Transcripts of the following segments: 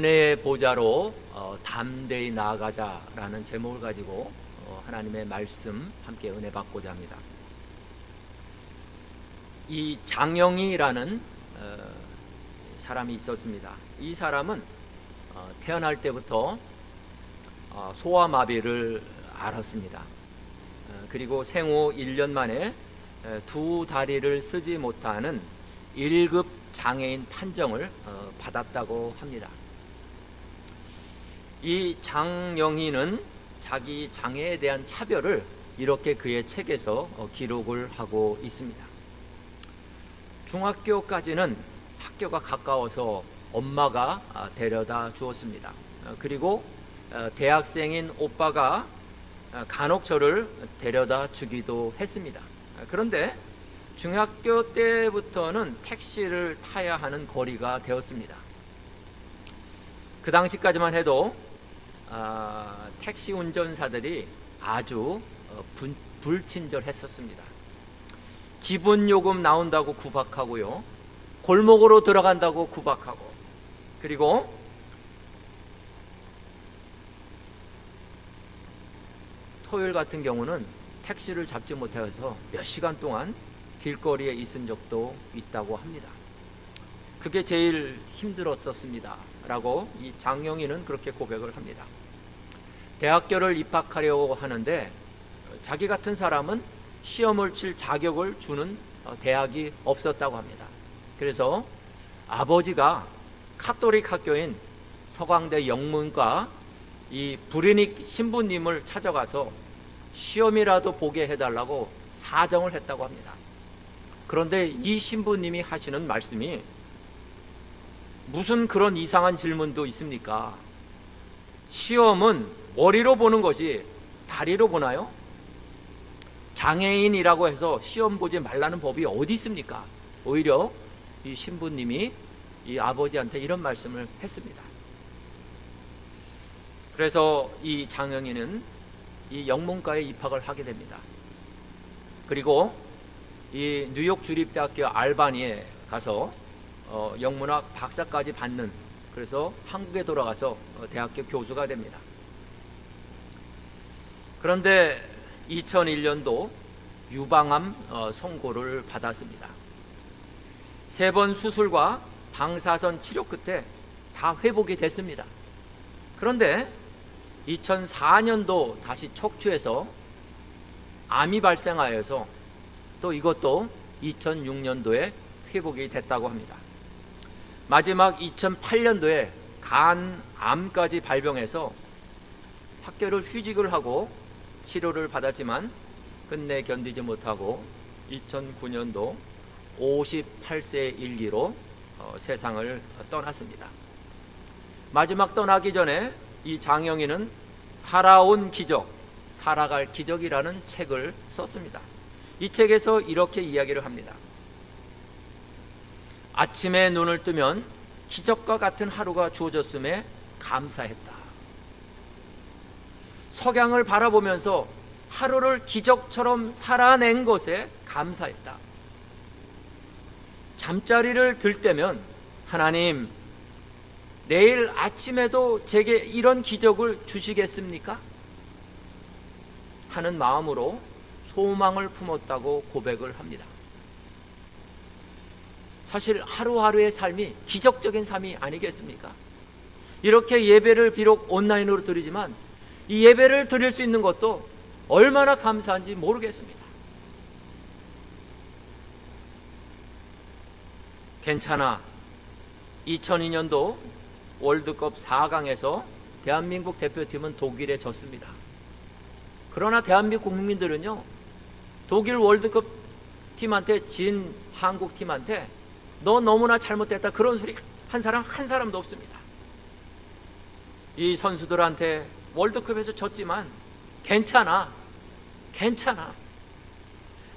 은혜의 보좌로 담대히 나아가자라는 제목을 가지고 하나님의 말씀 함께 은혜 받고자 합니다. 이 장영이라는 사람이 있었습니다. 이 사람은 태어날 때부터 소아마비를 앓았습니다. 그리고 생후 1년 만에 두 다리를 쓰지 못하는 1급 장애인 판정을 받았다고 합니다. 이 장영희는 자기 장애에 대한 차별을 이렇게 그의 책에서 기록을 하고 있습니다. 중학교까지는 학교가 가까워서 엄마가 데려다 주었습니다. 그리고 대학생인 오빠가 간혹 저를 데려다 주기도 했습니다. 그런데 중학교 때부터는 택시를 타야 하는 거리가 되었습니다. 그 당시까지만 해도 택시 운전사들이 아주 불친절했었습니다. 기본요금 나온다고 구박하고요, 골목으로 들어간다고 구박하고, 그리고 토요일 같은 경우는 택시를 잡지 못해서 몇 시간 동안 길거리에 있은 적도 있다고 합니다. 그게 제일 힘들었었습니다 라고 이 장영희는 그렇게 고백을 합니다. 대학교를 입학하려고 하는데 자기 같은 사람은 시험을 칠 자격을 주는 대학이 없었다고 합니다. 그래서 아버지가 카톨릭 학교인 서강대 영문과 이 불이익 신부님을 찾아가서 시험이라도 보게 해달라고 사정을 했다고 합니다. 그런데 이 신부님이 하시는 말씀이, 무슨 그런 이상한 질문도 있습니까? 시험은 머리로 보는 거지 다리로 보나요? 장애인이라고 해서 시험 보지 말라는 법이 어디 있습니까? 오히려 이 신부님이 이 아버지한테 이런 말씀을 했습니다. 그래서 이 장영희는 이 영문과에 입학을 하게 됩니다. 그리고 이 뉴욕 주립대학교 알바니에 가서 영문학 박사까지 받는, 그래서 한국에 돌아가서 대학교 교수가 됩니다. 그런데 2001년도 유방암 선고를 받았습니다. 3번 수술과 방사선 치료 끝에 다 회복이 됐습니다. 그런데 2004년도 다시 척추에서 암이 발생하여서 또 이것도 2006년도에 회복이 됐다고 합니다. 마지막 2008년도에 간암까지 발병해서 학교를 휴직을 하고 치료를 받았지만 끝내 견디지 못하고 2009년도 58세 일기로 세상을 떠났습니다. 마지막 떠나기 전에 이 장영희는 살아온 기적, 살아갈 기적이라는 책을 썼습니다. 이 책에서 이렇게 이야기를 합니다. 아침에 눈을 뜨면 기적과 같은 하루가 주어졌음에 감사했다. 석양을 바라보면서 하루를 기적처럼 살아낸 것에 감사했다. 잠자리를 들 때면 하나님, 내일 아침에도 제게 이런 기적을 주시겠습니까? 하는 마음으로 소망을 품었다고 고백을 합니다. 사실 하루하루의 삶이 기적적인 삶이 아니겠습니까? 이렇게 예배를 비록 온라인으로 드리지만 이 예배를 드릴 수 있는 것도 얼마나 감사한지 모르겠습니다. 괜찮아. 2002년도 월드컵 4강에서 대한민국 대표팀은 독일에 졌습니다. 그러나 대한민국 국민들은요, 독일 월드컵 팀한테 진 한국 팀한테 너 너무나 잘못됐다, 그런 소리 한 사람도 없습니다. 이 선수들한테 월드컵에서 졌지만 괜찮아,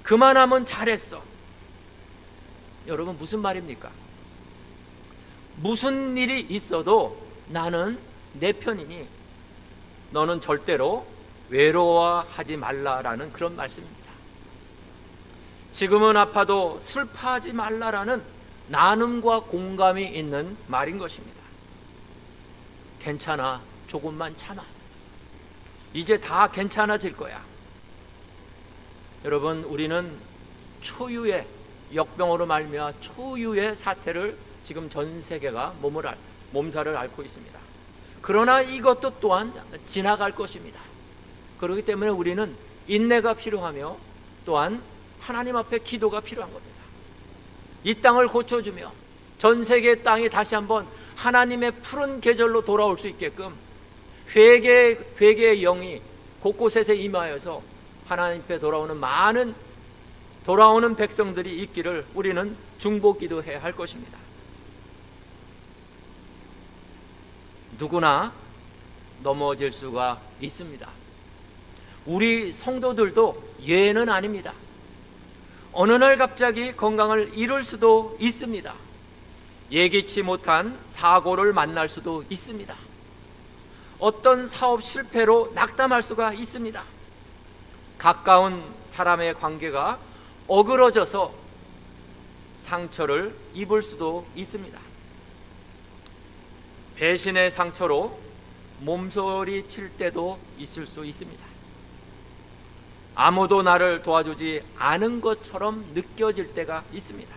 그만하면 잘했어. 여러분, 무슨 말입니까? 무슨 일이 있어도 나는 내 편이니 너는 절대로 외로워하지 말라라는 그런 말씀입니다. 지금은 아파도 슬퍼하지 말라라는 나눔과 공감이 있는 말인 것입니다. 괜찮아, 조금만 참아. 이제 다 괜찮아질 거야. 여러분, 우리는 초유의 역병으로 말미암아 초유의 사태를 지금 전 세계가 몸살을 앓고 있습니다. 그러나 이것도 또한 지나갈 것입니다. 그렇기 때문에 우리는 인내가 필요하며 또한 하나님 앞에 기도가 필요한 겁니다. 이 땅을 고쳐주며 전 세계의 땅이 다시 한번 하나님의 푸른 계절로 돌아올 수 있게끔 회개의 영이 곳곳에서 임하여서 하나님 앞에 돌아오는 백성들이 있기를 우리는 중보기도해야 할 것입니다. 누구나 넘어질 수가 있습니다. 우리 성도들도 예외는 아닙니다. 어느 날 갑자기 건강을 잃을 수도 있습니다. 예기치 못한 사고를 만날 수도 있습니다. 어떤 사업 실패로 낙담할 수가 있습니다. 가까운 사람의 관계가 어그러져서 상처를 입을 수도 있습니다. 배신의 상처로 몸소리 칠 때도 있을 수 있습니다. 아무도 나를 도와주지 않은 것처럼 느껴질 때가 있습니다.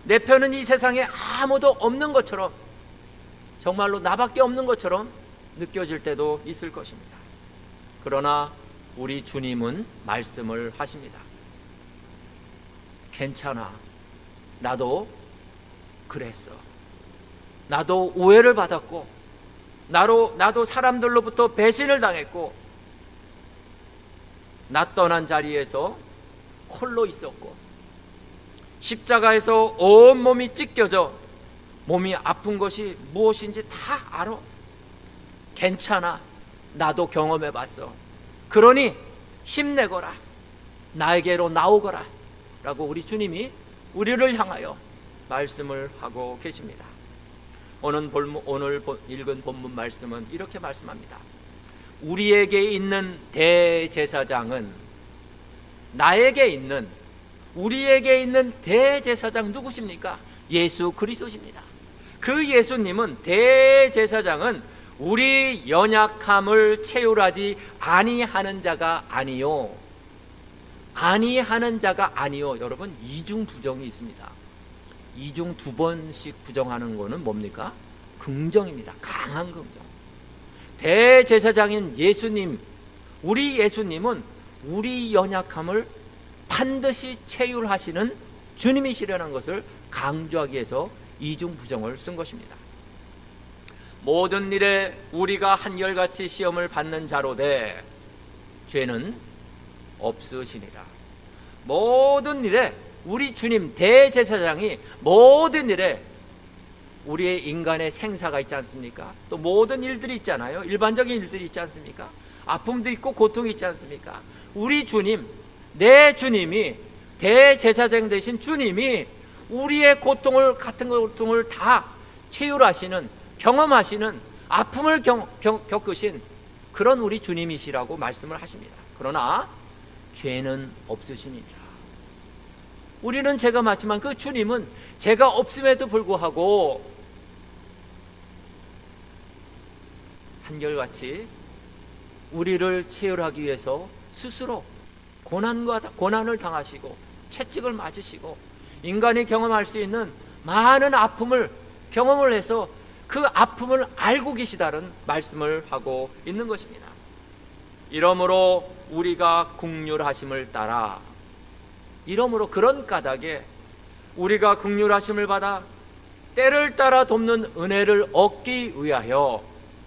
내 편은 이 세상에 아무도 없는 것처럼, 정말로 나밖에 없는 것처럼 느껴질 때도 있을 것입니다. 그러나 우리 주님은 말씀을 하십니다. 괜찮아, 나도 그랬어. 나도 오해를 받았고, 나도 사람들로부터 배신을 당했고, 나 떠난 자리에서 홀로 있었고, 십자가에서 온몸이 찢겨져 몸이 아픈 것이 무엇인지 다 알아. 괜찮아, 나도 경험해봤어. 그러니 힘내거라, 나에게로 나오거라 라고 우리 주님이 우리를 향하여 말씀을 하고 계십니다. 오늘 읽은 본문 말씀은 이렇게 말씀합니다. 우리에게 있는 대제사장은, 우리에게 있는 대제사장 누구십니까? 예수 그리스도십니다. 그 예수님은, 대제사장은 우리 연약함을 체휼하지 아니하는 자가 아니요. 여러분, 이중 부정이 있습니다. 이중 두 번씩 부정하는 거는 뭡니까? 긍정입니다. 강한 긍정. 대제사장인 예수님, 우리 예수님은 우리 연약함을 반드시 체휼하시는 주님이시라는 것을 강조하기 위해서 이중 부정을 쓴 것입니다. 모든 일에 우리가 한결같이 시험을 받는 자로되 죄는 없으시니라. 모든 일에 우리 주님 대제사장이 모든 일에, 우리의 인간의 생사가 있지 않습니까? 또 모든 일들이 있잖아요. 일반적인 일들이 있지 않습니까? 아픔도 있고 고통이 있지 않습니까? 우리 주님, 내 주님이, 대제사장 되신 주님이 우리의 같은 고통을 다 체휼하시는, 경험하시는, 아픔을 겪으신 그런 우리 주님이시라고 말씀을 하십니다. 그러나 죄는 없으시니라. 우리는 죄가 많지만 그 주님은 죄가 없음에도 불구하고 한결같이 우리를 체휼하기 위해서 스스로 고난을 당하시고 채찍을 맞으시고 인간이 경험할 수 있는 많은 아픔을 경험을 해서 그 아픔을 알고 계시다는 말씀을 하고 있는 것입니다. 이러므로 우리가 긍휼하심을 따라, 이러므로 그런 까닭에 우리가 긍휼하심을 받아 때를 따라 돕는 은혜를 얻기 위하여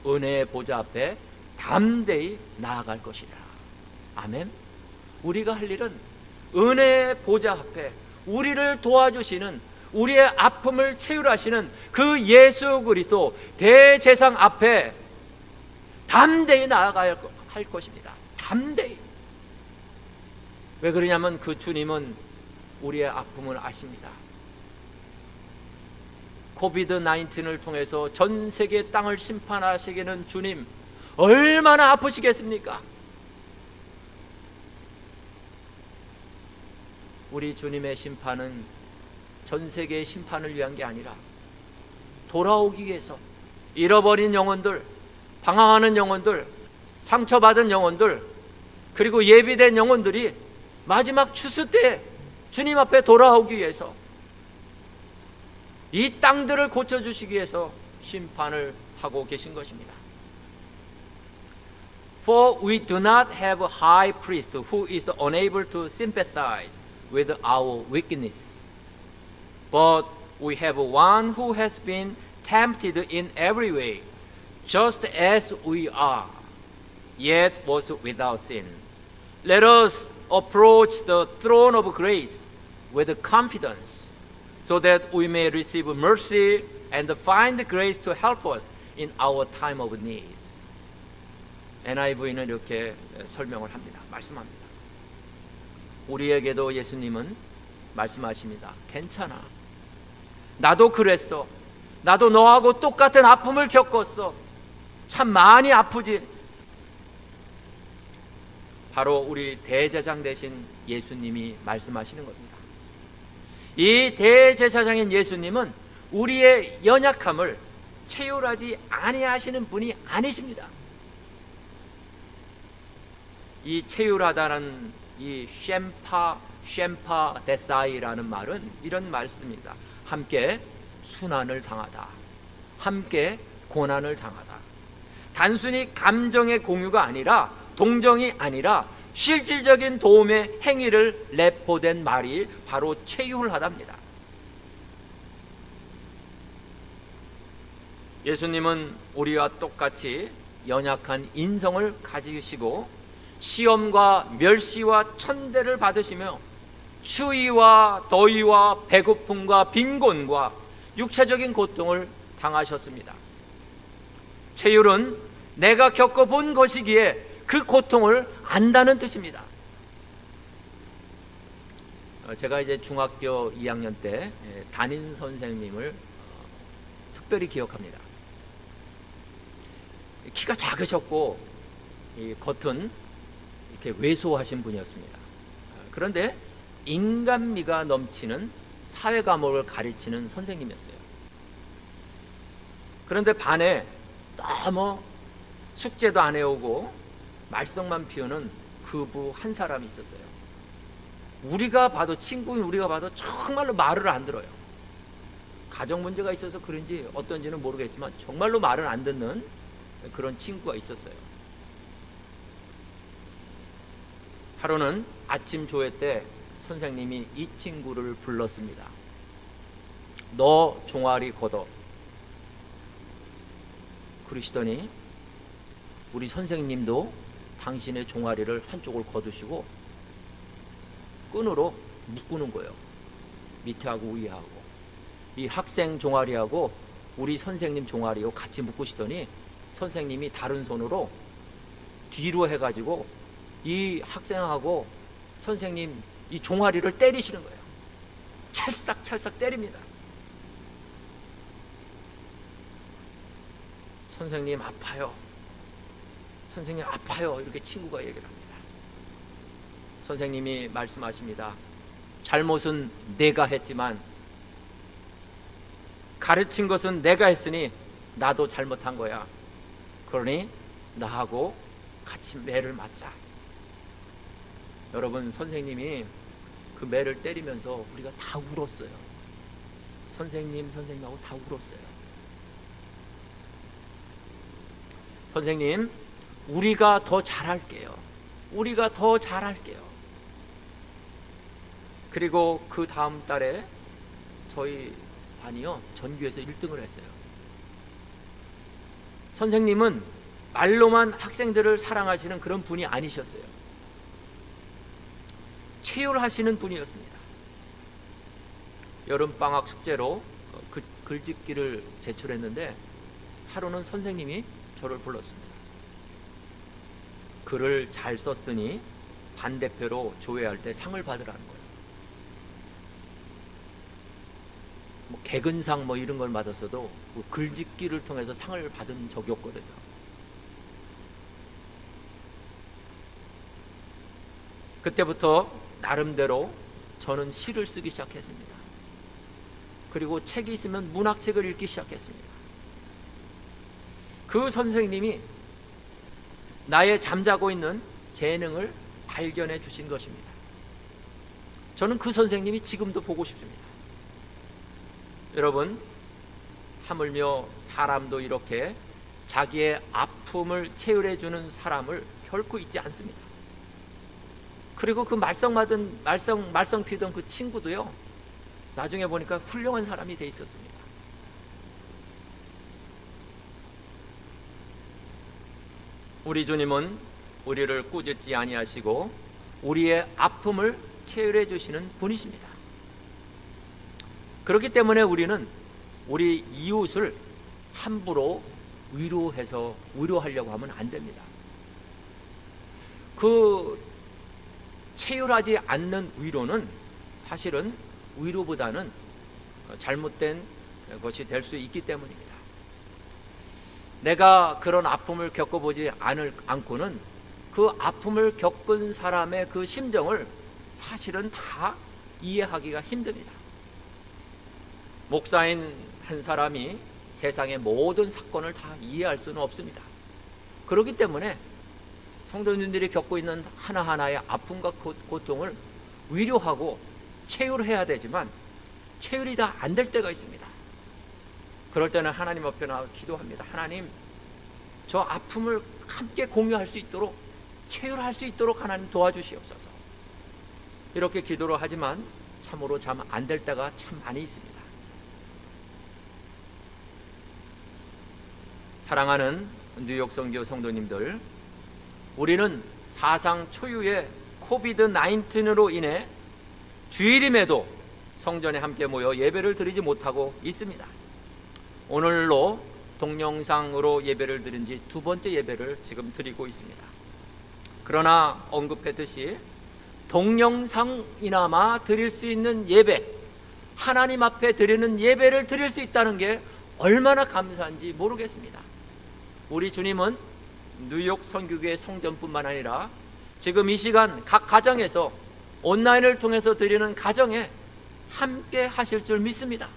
은혜의 보좌 앞에 담대히 나아갈 것이라. 아멘. 우리가 할 일은 은혜의 보좌 앞에 우리를 도와주시는, 우리의 아픔을 체휼하시는 그 예수 그리스도 대제사장 앞에 담대히 나아가야 할 것입니다. 담대히. 왜 그러냐면 그 주님은 우리의 아픔을 아십니다. 코비드-19을 통해서 전 세계 땅을 심판하시기는 주님, 얼마나 아프시겠습니까? 우리 주님의 심판은 전 세계의 심판을 위한 게 아니라 돌아오기 위해서 잃어버린 영혼들, 방황하는 영혼들, 상처받은 영혼들, 그리고 예비된 영혼들이 마지막 추수 때 주님 앞에 돌아오기 위해서, 이 땅들을 고쳐주시기 위해서 심판을 하고 계신 것입니다. For we do not have a high priest who is unable to sympathize with our weakness, but we have one who has been tempted in every way, just as we are, yet was without sin. Let us approach the throne of grace with confidence, so that we may receive mercy and find grace to help us in our time of need. NIV는 이렇게 설명을 합니다. 말씀합니다. 우리에게도 예수님은 말씀하십니다. 괜찮아. 나도 그랬어. 나도 너하고 똑같은 아픔을 겪었어. 참 많이 아프지. 바로 우리 대제사장 되신 예수님이 말씀하시는 겁니다. 이 대제사장인 예수님은 우리의 연약함을 체휼하지 아니하시는 분이 아니십니다. 이 체휼하다는 이 쉔파 데사이라는 말은 이런 말씀입니다. 함께 순환을 당하다, 함께 고난을 당하다. 단순히 감정의 공유가 아니라, 동정이 아니라 실질적인 도움의 행위를 내포된 말이 바로 체휼하답니다. 예수님은 우리와 똑같이 연약한 인성을 가지시고 시험과 멸시와 천대를 받으시며 추위와 더위와 배고픔과 빈곤과 육체적인 고통을 당하셨습니다. 체휼은 내가 겪어본 것이기에 그 고통을 안다는 뜻입니다. 제가 이제 중학교 2학년 때 담임 선생님을 특별히 기억합니다. 키가 작으셨고 겉은 이렇게 왜소하신 분이었습니다. 그런데 인간미가 넘치는 사회 과목을 가르치는 선생님이었어요. 그런데 반에 너무 숙제도 안 해오고 말썽만 피우는 그부 한 사람이 있었어요. 우리가 봐도, 친구인 우리가 봐도 정말로 말을 안 들어요. 가정 문제가 있어서 그런지 어떤지는 모르겠지만 정말로 말을 안 듣는 그런 친구가 있었어요. 하루는 아침 조회 때 선생님이 이 친구를 불렀습니다. 너 종아리 걷어. 그러시더니 우리 선생님도 당신의 종아리를 한쪽을 걷으시고 끈으로 묶는 거예요. 밑에하고 위하고. 이 학생 종아리하고 우리 선생님 종아리하고 같이 묶으시더니 선생님이 다른 손으로 뒤로 해가지고 이 학생하고 선생님 이 종아리를 때리시는 거예요. 찰싹찰싹 때립니다. 선생님 아파요. 선생님 아파요. 이렇게 친구가 얘기를 합니다. 선생님이 말씀하십니다. 잘못은 내가 했지만 가르친 것은 내가 했으니 나도 잘못한 거야. 그러니 나하고 같이 매를 맞자. 여러분, 선생님이 그 매를 때리면서 우리가 다 울었어요. 선생님하고 다 울었어요. 선생님, 우리가 더 잘할게요. 우리가 더 잘할게요. 그리고 그 다음 달에 저희 반이요, 전교에서 1등을 했어요. 선생님은 말로만 학생들을 사랑하시는 그런 분이 아니셨어요. 체휼하시는 분이었습니다. 여름방학 숙제로 글짓기를 제출했는데 하루는 선생님이 저를 불렀습니다. 글을 잘 썼으니 반대표로 조회할 때 상을 받으라는 거예요. 뭐 개근상 뭐 이런 걸 받았어도 그 글짓기를 통해서 상을 받은 적이 없거든요. 그때부터 나름대로 저는 시를 쓰기 시작했습니다. 그리고 책이 있으면 문학책을 읽기 시작했습니다. 그 선생님이 나의 잠자고 있는 재능을 발견해 주신 것입니다. 저는 그 선생님이 지금도 보고 싶습니다. 여러분, 하물며 사람도 이렇게 자기의 아픔을 체휼해 주는 사람을 결코 잊지 않습니다. 그리고 그 말썽 피던 그 친구도요, 나중에 보니까 훌륭한 사람이 돼 있었습니다. 우리 주님은 우리를 꾸짖지 아니하시고 우리의 아픔을 체휼해 주시는 분이십니다. 그렇기 때문에 우리는 우리 이웃을 함부로 위로하려고 하면 안 됩니다. 그 체휼하지 않는 위로는 사실은 위로보다는 잘못된 것이 될 수 있기 때문입니다. 내가 그런 아픔을 겪어보지 않고는 그 아픔을 겪은 사람의 그 심정을 사실은 다 이해하기가 힘듭니다. 목사인 한 사람이 세상의 모든 사건을 다 이해할 수는 없습니다. 그렇기 때문에 성도님들이 겪고 있는 하나하나의 아픔과 고통을 위로하고 체휼해야 되지만 체휼이 다 안 될 때가 있습니다. 그럴 때는 하나님 앞에 나와 기도합니다. 하나님, 저 아픔을 함께 공유할 수 있도록, 체휼할 수 있도록 하나님 도와주시옵소서. 이렇게 기도를 하지만 참으로 참 안 될 때가 참 많이 있습니다. 사랑하는 뉴욕 선교 성도님들, 우리는 사상 초유의 코비드-19으로 인해 주일임에도 성전에 함께 모여 예배를 드리지 못하고 있습니다. 오늘로 동영상으로 예배를 드린 지 2번째 예배를 지금 드리고 있습니다. 그러나 언급했듯이 동영상이나마 드릴 수 있는 예배, 하나님 앞에 드리는 예배를 드릴 수 있다는 게 얼마나 감사한지 모르겠습니다. 우리 주님은 뉴욕 선교교회 성전뿐만 아니라 지금 이 시간 각 가정에서 온라인을 통해서 드리는 가정에 함께 하실 줄 믿습니다.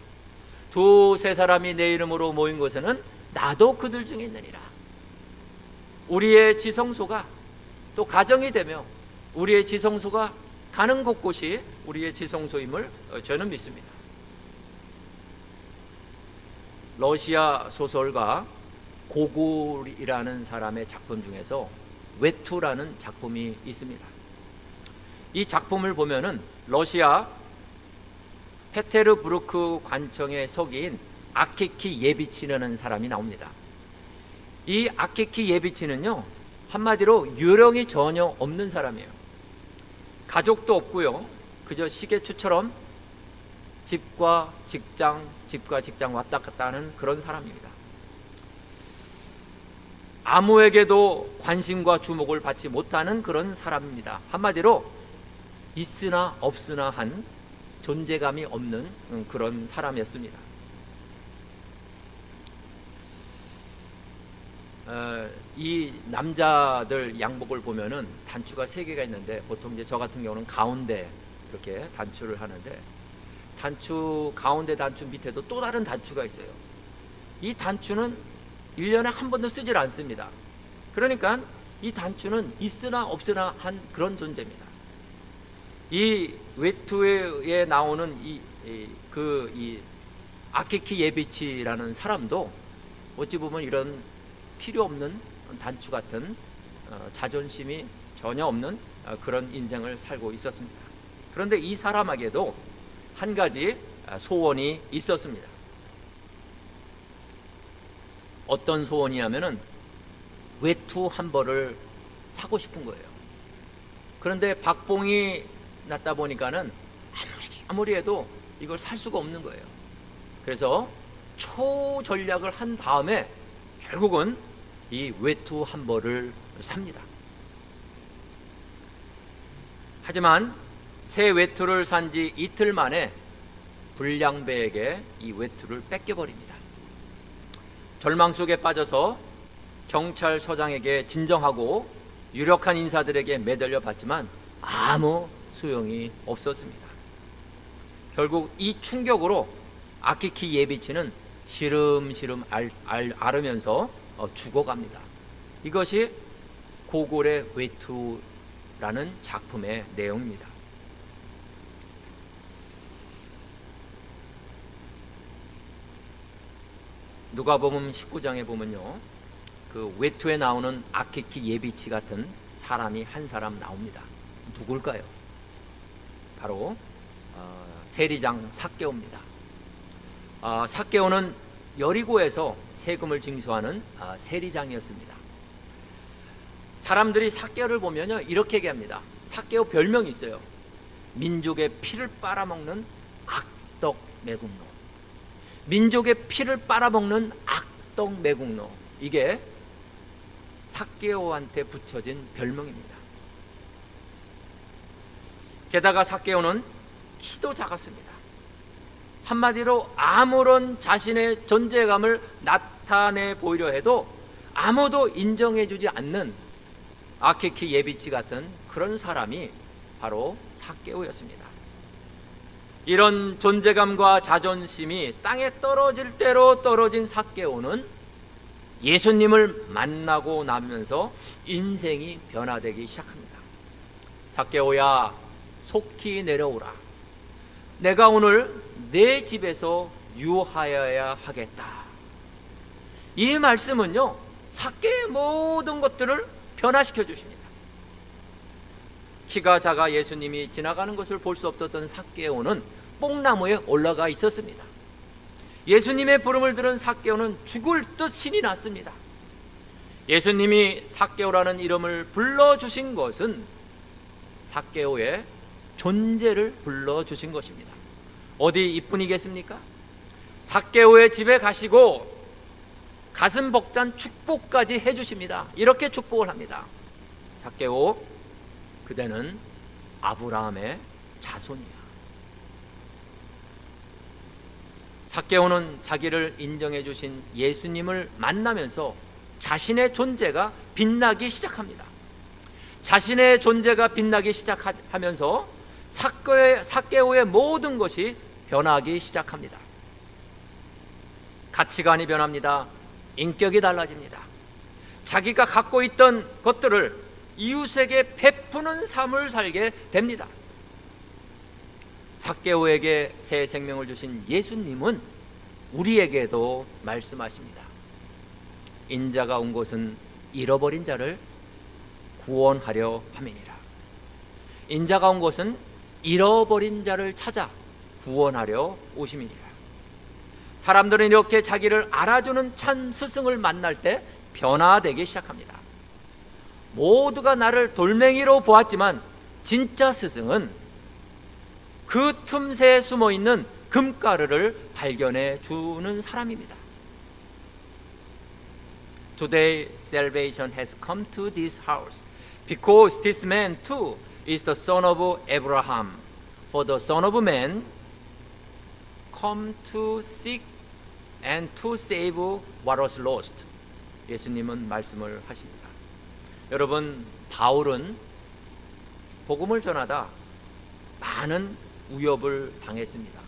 2-3 사람이 내 이름으로 모인 곳에는 나도 그들 중에 있느니라. 우리의 지성소가 또 가정이 되며 우리의 지성소가 가는 곳곳이 우리의 지성소임을 저는 믿습니다. 러시아 소설가 고골이라는 사람의 작품 중에서 외투라는 작품이 있습니다. 이 작품을 보면은 러시아 페테르부르크 관청의 서기인 아키키 예비치라는 사람이 나옵니다. 이 아키키 예비치는요, 한마디로 요령이 전혀 없는 사람이에요. 가족도 없고요, 그저 시계추처럼 집과 직장 왔다 갔다 하는 그런 사람입니다. 아무에게도 관심과 주목을 받지 못하는 그런 사람입니다. 한마디로 있으나 없으나 한 존재감이 없는 그런 사람이었습니다. 이 남자들 양복을 보면은 단추가 3개가 있는데, 보통 이제 저 같은 경우는 가운데 이렇게 단추를 하는데, 가운데 단추 밑에도 또 다른 단추가 있어요. 이 단추는 1년에 한 번도 쓰질 않습니다. 그러니까 이 단추는 있으나 없으나 한 그런 존재입니다. 이 외투에 나오는 이 아키키 예비치라는 사람도 어찌 보면 이런 필요 없는 단추 같은 자존심이 전혀 없는 그런 인생을 살고 있었습니다. 그런데 이 사람에게도 한 가지 소원이 있었습니다. 어떤 소원이냐면은 외투 한 벌을 사고 싶은 거예요. 그런데 박봉이 났다 보니까는 아무리 해도 이걸 살 수가 없는 거예요. 그래서 초전략을 한 다음에 결국은 이 외투 한 벌을 삽니다. 하지만 새 외투를 산 지 이틀 만에 불량배에게 이 외투를 뺏겨버립니다. 절망 속에 빠져서 경찰서장에게 진정하고 유력한 인사들에게 매달려 봤지만 아무 소용이 없었습니다. 결국 이 충격으로 아키키 예비치는 시름시름 앓으면서 죽어갑니다. 이것이 고골의 외투라는 작품의 내용입니다. 누가복음 19장에 보면요, 그 외투에 나오는 아키키 예비치 같은 사람이 한 사람 나옵니다. 누굴까요? 바로 세리장 삭개오입니다. 삭개오는 여리고에서 세금을 징수하는 세리장이었습니다. 사람들이 삭개오를 보면요, 이렇게 얘기합니다. 삭개오 별명이 있어요. 민족의 피를 빨아먹는 악덕 매국노. 민족의 피를 빨아먹는 악덕 매국노. 이게 삭개오한테 붙여진 별명입니다. 게다가 삭개오는 키도 작았습니다. 한마디로 아무런 자신의 존재감을 나타내 보이려 해도 아무도 인정해주지 않는 아키키 예비치 같은 그런 사람이 바로 삭개오였습니다. 이런 존재감과 자존심이 땅에 떨어질 대로 떨어진 삭개오는 예수님을 만나고 나면서 인생이 변화되기 시작합니다. 삭개오야, 속히 내려오라. 내가 오늘 내 집에서 유하여야 하겠다. 이 말씀은요, 삭개의 모든 것들을 변화시켜 주십니다. 키가 작아 예수님이 지나가는 것을 볼 수 없었던 삭개오는 뽕나무에 올라가 있었습니다. 예수님의 부름을 들은 삭개오는 죽을 듯 신이 났습니다. 예수님이 삭개오라는 이름을 불러주신 것은 삭개오의 존재를 불러주신 것입니다. 어디 이뿐이겠습니까? 삭개오의 집에 가시고 가슴 벅찬 축복까지 해주십니다. 이렇게 축복을 합니다. 삭개오, 그대는 아브라함의 자손이야. 삭개오는 자기를 인정해 주신 예수님을 만나면서 자신의 존재가 빛나기 시작합니다. 자신의 존재가 빛나기 시작하면서 삭개오의 모든 것이 변하기 시작합니다. 가치관이 변합니다. 인격이 달라집니다. 자기가 갖고 있던 것들을 이웃에게 베푸는 삶을 살게 됩니다. 삭개오에게 새 생명을 주신 예수님은 우리에게도 말씀하십니다. 인자가 온 곳은 잃어버린 자를 구원하려 함이니라. 인자가 온 곳은 잃어버린 자를 찾아 구원하려 오심이니라. 사람들은 이렇게 자기를 알아주는 참 스승을 만날 때 변화되기 시작합니다. 모두가 나를 돌멩이로 보았지만 진짜 스승은 그 틈새에 숨어있는 금가루를 발견해 주는 사람입니다. Today salvation has come to this house because this man too is the son of Abraham. For the son of man come to seek and to save what was lost. 예수님은 말씀을 하십니다. 여러분, 바울은 복음을 전하다 많은 위협을 당했습니다.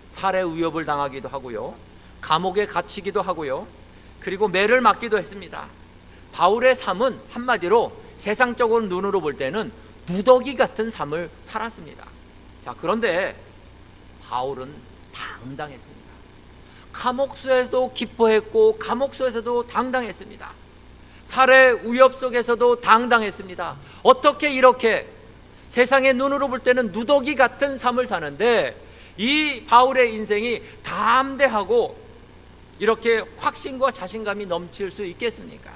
살해 위협을 당하기도 하고요, 감옥에 갇히기도 하고요, 그리고 매를 맞기도 했습니다. 바울의 삶은 한마디로 세상적으로 눈으로 볼 때는 누더기 같은 삶을 살았습니다. 자, 그런데 바울은 당당했습니다. 감옥소에서도 기뻐했고 감옥소에서도 당당했습니다. 살해 위협 속에서도 당당했습니다. 어떻게 이렇게 세상의 눈으로 볼 때는 누더기 같은 삶을 사는데 이 바울의 인생이 담대하고 이렇게 확신과 자신감이 넘칠 수 있겠습니까?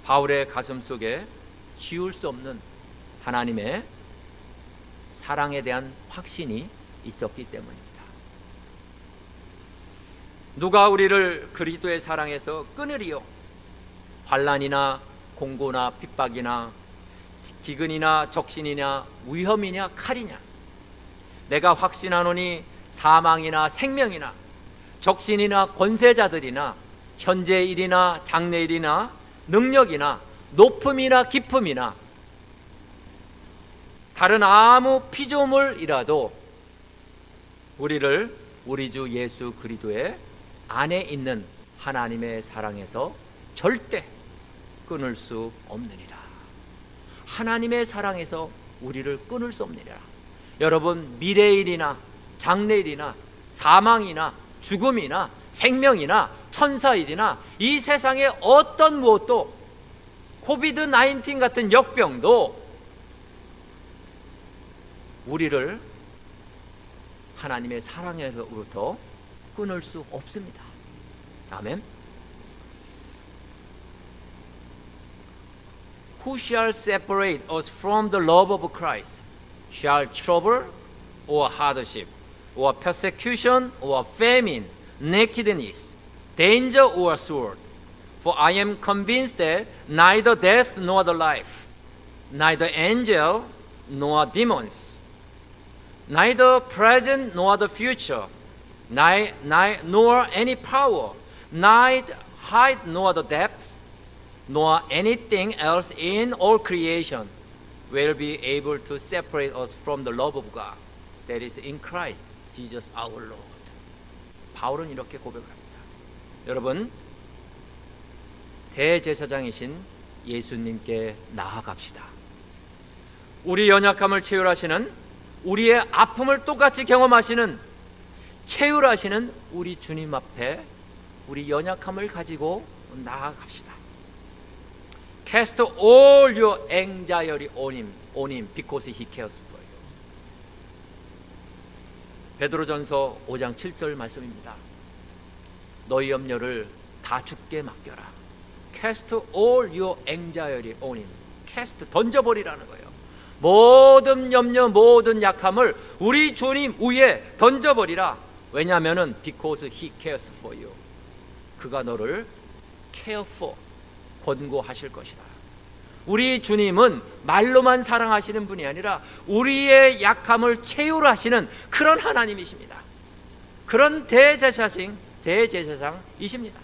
바울의 가슴 속에 지울 수 없는 하나님의 사랑에 대한 확신이 있었기 때문입니다. 누가 우리를 그리스도의 사랑에서 끊으리요? 환난이나 공고나 핍박이나 기근이나 적신이냐 위험이냐 칼이냐. 내가 확신하노니 사망이나 생명이나 적신이나 권세자들이나 현재 일이나 장래 일이나 능력이나 높음이나 깊음이나 다른 아무 피조물이라도 우리를 우리 주 예수 그리스도의 안에 있는 하나님의 사랑에서 절대 끊을 수 없느니라. 하나님의 사랑에서 우리를 끊을 수 없느니라. 여러분, 미래일이나 장래일이나 사망이나 죽음이나 생명이나 천사일이나 이 세상의 어떤 무엇도, 코비드 19 같은 역병도 우리를 하나님의 사랑에서부터 끊을 수 없습니다. 아멘. Who shall separate us from the love of Christ? Shall trouble or hardship or persecution or famine, nakedness, danger or sword? For I am convinced that neither death nor the life, neither angel nor demons, neither present nor the future, nor any power, neither height nor the depth, nor anything else in all creation will be able to separate us from the love of God that is in Christ Jesus our Lord. 바울은 이렇게 고백합니다. 여러분, 대제사장이신 예수님께 나아갑시다. 우리 연약함을 채울하시는, 우리의 아픔을 똑같이 경험하시는, 채울하시는 우리 주님 앞에 우리 연약함을 가지고 나아갑시다. Cast all your anxiety on him because he cares for you. 베드로전서 5장 7절 말씀입니다. 너희 염려를 다 주께 맡겨라. Cast all your anxiety on him. Cast, 던져버리라는 거예요. 모든 염려, 모든 약함을 우리 주님 위에 던져버리라. 왜냐하면은 because he cares for you. 그가 너를 care for, 권고하실 것이다. 우리 주님은 말로만 사랑하시는 분이 아니라 우리의 약함을 채우하시는 그런 하나님이십니다. 그런 대제사장이십니다.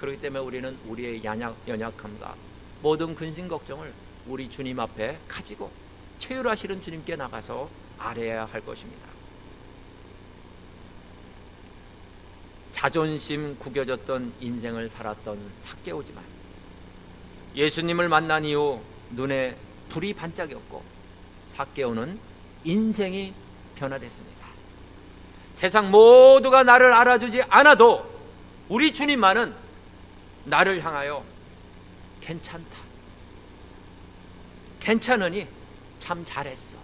그렇기 때문에 우리는 우리의 연약함과 모든 근심 걱정을 우리 주님 앞에 가지고 채우하시는 주님께 나가서 아뢰어야 할 것입니다. 자존심 구겨졌던 인생을 살았던 삭개오지만 예수님을 만난 이후 눈에 불이 반짝였고 삭개오는 인생이 변화됐습니다. 세상 모두가 나를 알아주지 않아도 우리 주님만은 나를 향하여 괜찮다, 괜찮으니 참 잘했어,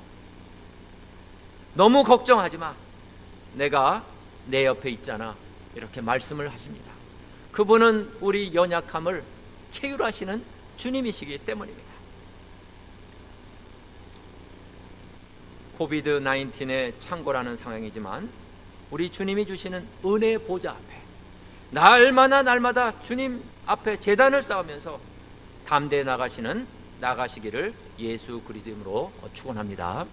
너무 걱정하지 마, 내가 내 옆에 있잖아, 이렇게 말씀을 하십니다. 그분은 우리 연약함을 채울하시는 주님이시기 때문입니다. 코비드 19의 창궐하는 상황이지만 우리 주님이 주시는 은혜의 보좌 앞에 날마다 주님 앞에 제단을 쌓으면서 담대히 나가시기를 예수 그리스도 이름으로 축원합니다.